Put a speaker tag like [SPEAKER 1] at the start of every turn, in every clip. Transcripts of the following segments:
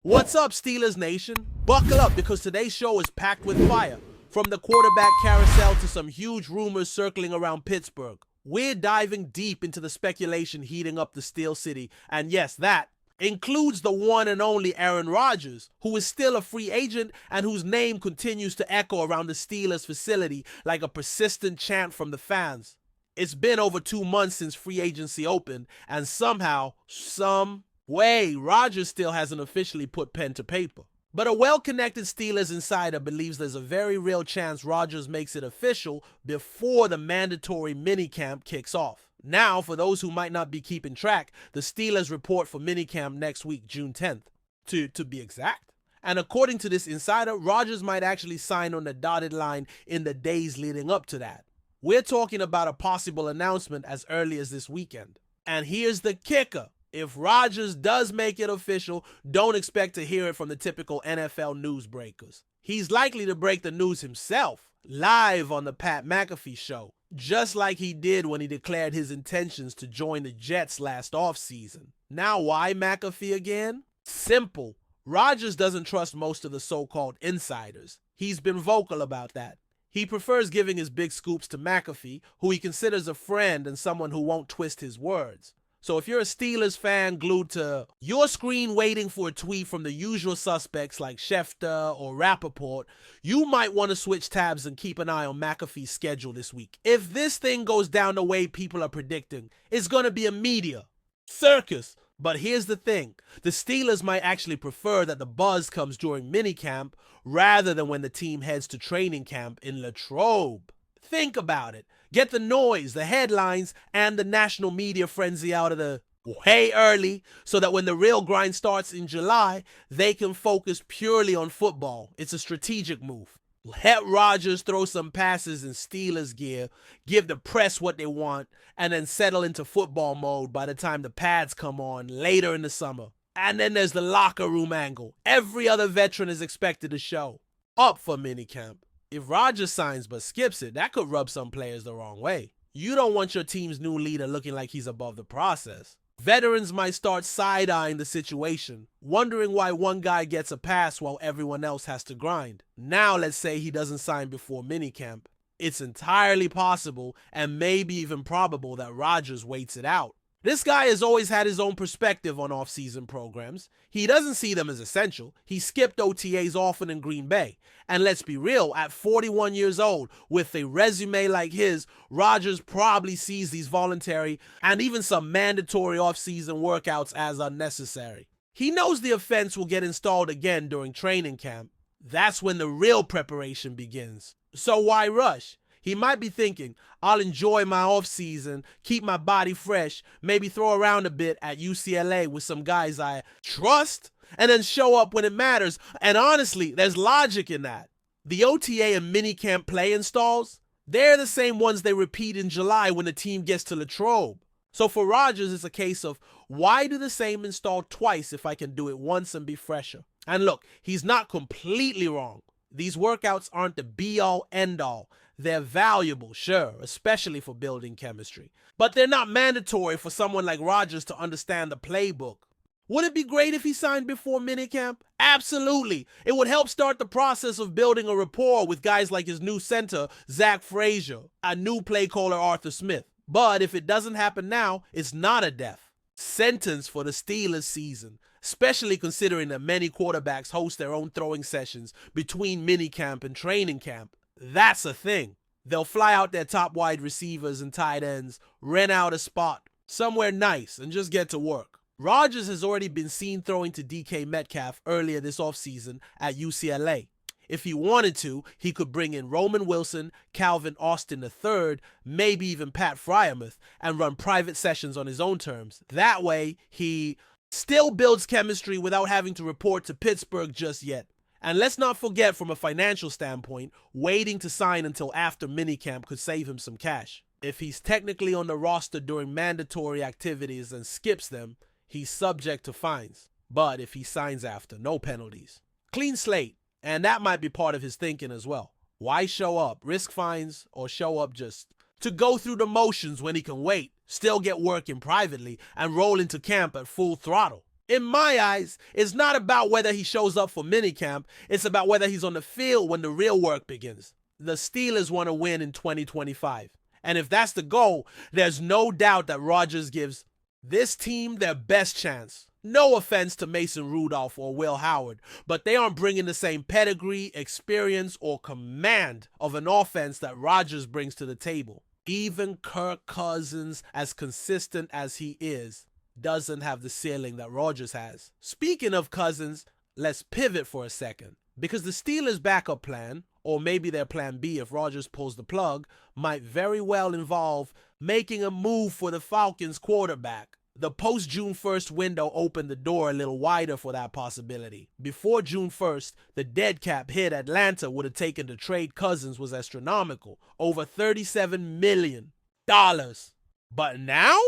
[SPEAKER 1] What's up, Steelers Nation? Buckle up because today's show is packed with fire. From the quarterback carousel to some huge rumors circling around Pittsburgh, we're diving deep into the speculation heating up the Steel City. And yes, that includes the one and only Aaron Rodgers, who is still a free agent and whose name continues to echo around the Steelers facility like a persistent chant from the fans. It's been over 2 months since free agency opened, and somehow, some way, Rodgers still hasn't officially put pen to paper. But a well-connected Steelers insider believes there's a very real chance Rodgers makes it official before the mandatory minicamp kicks off. Now, for those who might not be keeping track, the Steelers report for minicamp next week, June 10th, to be exact. And according to this insider, Rodgers might actually sign on the dotted line in the days leading up to that. We're talking about a possible announcement as early as this weekend. And here's the kicker. If Rodgers does make it official, don't expect to hear it from the typical NFL newsbreakers. He's likely to break the news himself, live on the Pat McAfee show, just like he did when he declared his intentions to join the Jets last offseason. Now, why McAfee again? Simple. Rodgers doesn't trust most of the so-called insiders. He's been vocal about that. He prefers giving his big scoops to McAfee, who he considers a friend and someone who won't twist his words. So if you're a Steelers fan glued to your screen waiting for a tweet from the usual suspects like Schefter or Rappaport, you might want to switch tabs and keep an eye on McAfee's schedule this week. If this thing goes down the way people are predicting, it's going to be a media circus. But here's the thing. The Steelers might actually prefer that the buzz comes during minicamp rather than when the team heads to training camp in Latrobe. Think about it. Get the noise, the headlines, and the national media frenzy out of the way early so that when the real grind starts in July, they can focus purely on football. It's a strategic move. Let Rodgers throw some passes in Steelers gear, give the press what they want, and then settle into football mode by the time the pads come on later in the summer. And then there's the locker room angle. Every other veteran is expected to show up for minicamp. If Rodgers signs but skips it, that could rub some players the wrong way. You don't want your team's new leader looking like he's above the process. Veterans might start side-eyeing the situation, wondering why one guy gets a pass while everyone else has to grind. Now let's say he doesn't sign before minicamp. It's entirely possible and maybe even probable that Rodgers waits it out. This guy has always had his own perspective on off-season programs. He doesn't see them as essential. He skipped OTAs often in Green Bay. And let's be real, at 41 years old, with a resume like his, Rodgers probably sees these voluntary and even some mandatory off-season workouts as unnecessary. He knows the offense will get installed again during training camp. That's when the real preparation begins. So why rush? He might be thinking, I'll enjoy my offseason, keep my body fresh, maybe throw around a bit at UCLA with some guys I trust, and then show up when it matters. And honestly, there's logic in that. The OTA and minicamp play installs, they're the same ones they repeat in July when the team gets to Latrobe. So for Rodgers, it's a case of, why do the same install twice if I can do it once and be fresher? And look, he's not completely wrong. These workouts aren't the be-all, end-all. They're valuable, sure, especially for building chemistry. But they're not mandatory for someone like Rodgers to understand the playbook. Would it be great if he signed before minicamp? Absolutely. It would help start the process of building a rapport with guys like his new center, Zach Frazier, a new play caller, Arthur Smith. But if it doesn't happen now, it's not a death sentence for the Steelers season, especially considering that many quarterbacks host their own throwing sessions between minicamp and training camp. That's a thing. They'll fly out their top wide receivers and tight ends, rent out a spot somewhere nice, and just get to work. Rodgers has already been seen throwing to DK Metcalf earlier this offseason at UCLA. If he wanted to, he could bring in Roman Wilson, Calvin Austin III, maybe even Pat Fryermuth, and run private sessions on his own terms. That way, he still builds chemistry without having to report to Pittsburgh just yet. And let's not forget, from a financial standpoint, waiting to sign until after minicamp could save him some cash. If he's technically on the roster during mandatory activities and skips them, he's subject to fines. But if he signs after, no penalties. Clean slate, and that might be part of his thinking as well. Why show up, risk fines, or show up just to go through the motions when he can wait, still get working privately, and roll into camp at full throttle? In my eyes, it's not about whether he shows up for minicamp, it's about whether he's on the field when the real work begins. The Steelers want to win in 2025. And if that's the goal, there's no doubt that Rodgers gives this team their best chance. No offense to Mason Rudolph or Will Howard, but they aren't bringing the same pedigree, experience, or command of an offense that Rodgers brings to the table. Even Kirk Cousins, as consistent as he is, doesn't have the ceiling that Rodgers has. Speaking of Cousins, let's pivot for a second, because the Steelers' backup plan, or maybe their plan B if Rodgers pulls the plug, might very well involve making a move for the Falcons quarterback. The post-June 1st window opened the door a little wider for that possibility. Before June 1st, the dead cap hit Atlanta would have taken to trade Cousins was astronomical, over $37 million. But now,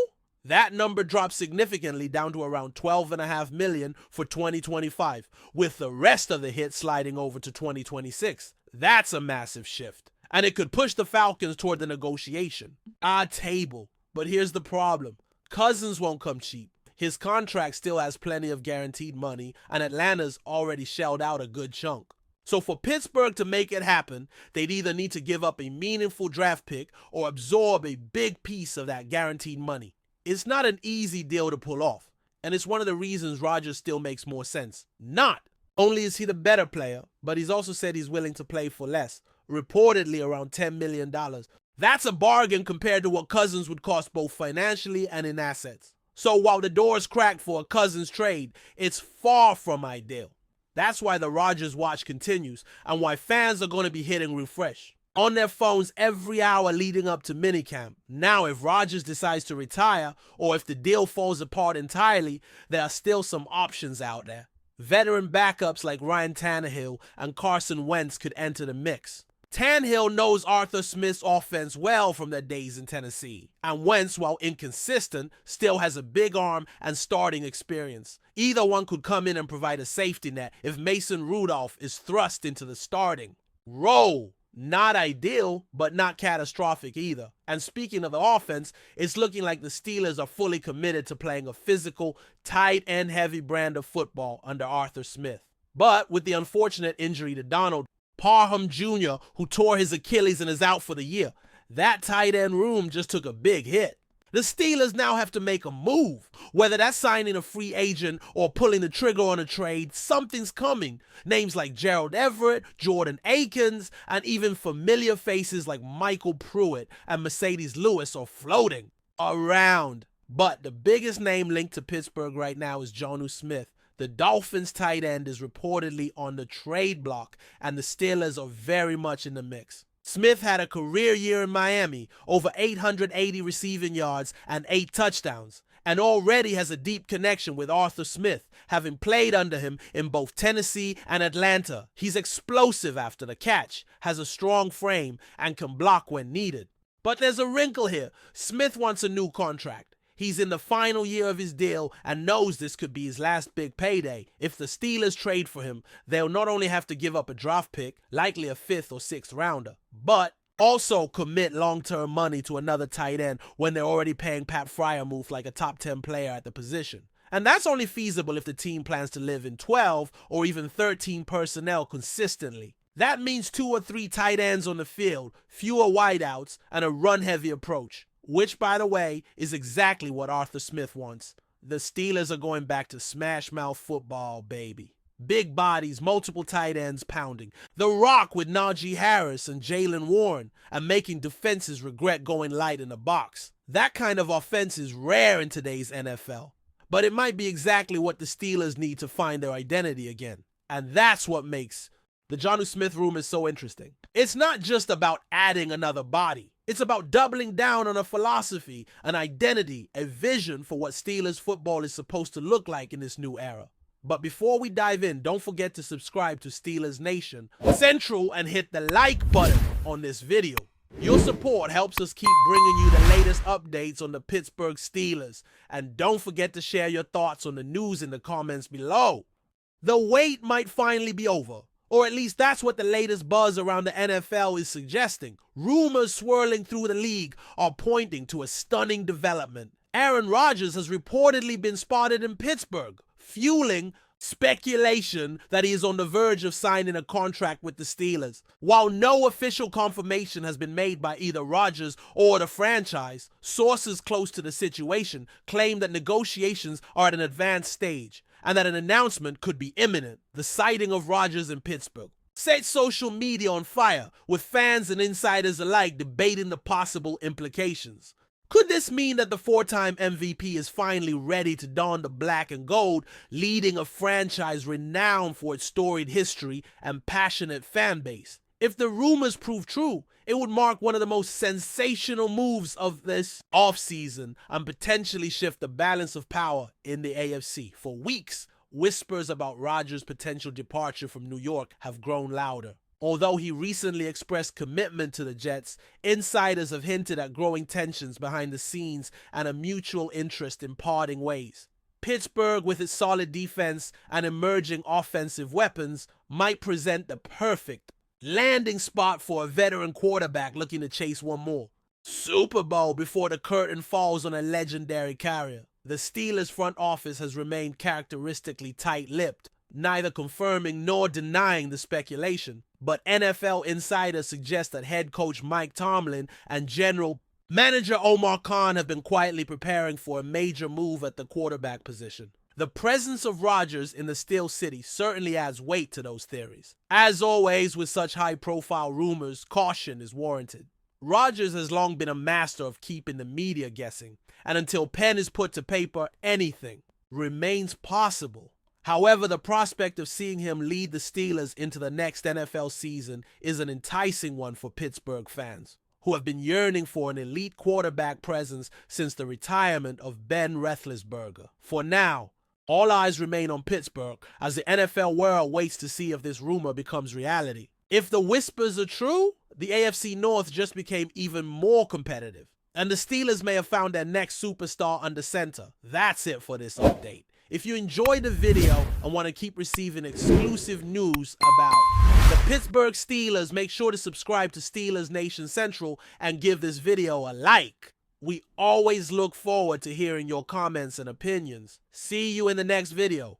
[SPEAKER 1] that number dropped significantly down to around $12.5 million for 2025, with the rest of the hit sliding over to 2026. That's a massive shift, and it could push the Falcons toward the negotiation. Odd table, but here's the problem. Cousins won't come cheap. His contract still has plenty of guaranteed money, and Atlanta's already shelled out a good chunk. So for Pittsburgh to make it happen, they'd either need to give up a meaningful draft pick or absorb a big piece of that guaranteed money. It's not an easy deal to pull off, and it's one of the reasons Rodgers still makes more sense. Not only is he the better player, but he's also said he's willing to play for less, reportedly around $10 million. That's a bargain compared to what Cousins would cost both financially and in assets. So while the door's cracked for a Cousins trade, it's far from ideal. That's why the Rodgers watch continues and why fans are going to be hitting refresh on their phones every hour leading up to minicamp. Now, if Rodgers decides to retire or if the deal falls apart entirely, there are still some options out there. Veteran backups like Ryan Tannehill and Carson Wentz could enter the mix. Tannehill knows Arthur Smith's offense well from their days in Tennessee, and Wentz, while inconsistent, still has a big arm and starting experience. Either one could come in and provide a safety net if Mason Rudolph is thrust into the starting role. Not ideal, but not catastrophic either. And speaking of the offense, it's looking like the Steelers are fully committed to playing a physical, tight end heavy brand of football under Arthur Smith. But with the unfortunate injury to Donald Parham Jr., who tore his Achilles and is out for the year, that tight end room just took a big hit. The Steelers now have to make a move. Whether that's signing a free agent or pulling the trigger on a trade, something's coming. Names like Gerald Everett, Jordan Akins, and even familiar faces like Michael Pruitt and Mercedes Lewis are floating around. But the biggest name linked to Pittsburgh right now is Jonnu Smith. The Dolphins tight end is reportedly on the trade block, and the Steelers are very much in the mix. Smith had a career year in Miami, over 880 receiving yards and 8 touchdowns, and already has a deep connection with Arthur Smith, having played under him in both Tennessee and Atlanta. He's explosive after the catch, has a strong frame, and can block when needed. But there's a wrinkle here. Smith wants a new contract. He's in the final year of his deal and knows this could be his last big payday. If the Steelers trade for him, they'll not only have to give up a draft pick, likely a 5th or 6th rounder, but also commit long-term money to another tight end when they're already paying Pat Freiermuth like a top 10 player at the position. And that's only feasible if the team plans to live in 12 or even 13 personnel consistently. That means 2 or 3 tight ends on the field, fewer wideouts, and a run-heavy approach. Which, by the way, is exactly what Arthur Smith wants. The Steelers are going back to smash-mouth football, baby. Big bodies, multiple tight ends pounding. The Rock with Najee Harris and Jaylen Warren, and making defenses regret going light in the box. That kind of offense is rare in today's NFL. But it might be exactly what the Steelers need to find their identity again. And that's what makes the Jonnu Smith room is so interesting. It's not just about adding another body. It's about doubling down on a philosophy, an identity, a vision for what Steelers football is supposed to look like in this new era. But before we dive in, don't forget to subscribe to Steelers Nation Central and hit the like button on this video. Your support helps us keep bringing you the latest updates on the Pittsburgh Steelers. And don't forget to share your thoughts on the news in the comments below. The wait might finally be over. Or at least that's what the latest buzz around the NFL is suggesting. Rumors swirling through the league are pointing to a stunning development. Aaron Rodgers has reportedly been spotted in Pittsburgh, fueling speculation that he is on the verge of signing a contract with the Steelers. While no official confirmation has been made by either Rodgers or the franchise, sources close to the situation claim that negotiations are at an advanced stage and that an announcement could be imminent. The sighting of Rodgers in Pittsburgh set social media on fire, with fans and insiders alike debating the possible implications. Could this mean that the four-time MVP is finally ready to don the black and gold, leading a franchise renowned for its storied history and passionate fan base? If the rumors prove true, it would mark one of the most sensational moves of this offseason and potentially shift the balance of power in the AFC. For weeks, whispers about Rodgers' potential departure from New York have grown louder. Although he recently expressed commitment to the Jets, insiders have hinted at growing tensions behind the scenes and a mutual interest in parting ways. Pittsburgh, with its solid defense and emerging offensive weapons, might present the perfect landing spot for a veteran quarterback looking to chase one more Super Bowl before the curtain falls on a legendary carrier. The Steelers' front office has remained characteristically tight-lipped, neither confirming nor denying the speculation. But NFL insiders suggest that head coach Mike Tomlin and general manager Omar Khan have been quietly preparing for a major move at the quarterback position. The presence of Rodgers in the Steel City certainly adds weight to those theories. As always with such high-profile rumors, caution is warranted. Rodgers has long been a master of keeping the media guessing, and until pen is put to paper, anything remains possible. However, the prospect of seeing him lead the Steelers into the next NFL season is an enticing one for Pittsburgh fans, who have been yearning for an elite quarterback presence since the retirement of Ben Roethlisberger. For now, all eyes remain on Pittsburgh as the NFL world waits to see if this rumor becomes reality. If the whispers are true, the AFC North just became even more competitive, and the Steelers may have found their next superstar under center. That's it for this update. If you enjoyed the video and want to keep receiving exclusive news about the Pittsburgh Steelers, make sure to subscribe to Steelers Nation Central and give this video a like. We always look forward to hearing your comments and opinions. See you in the next video.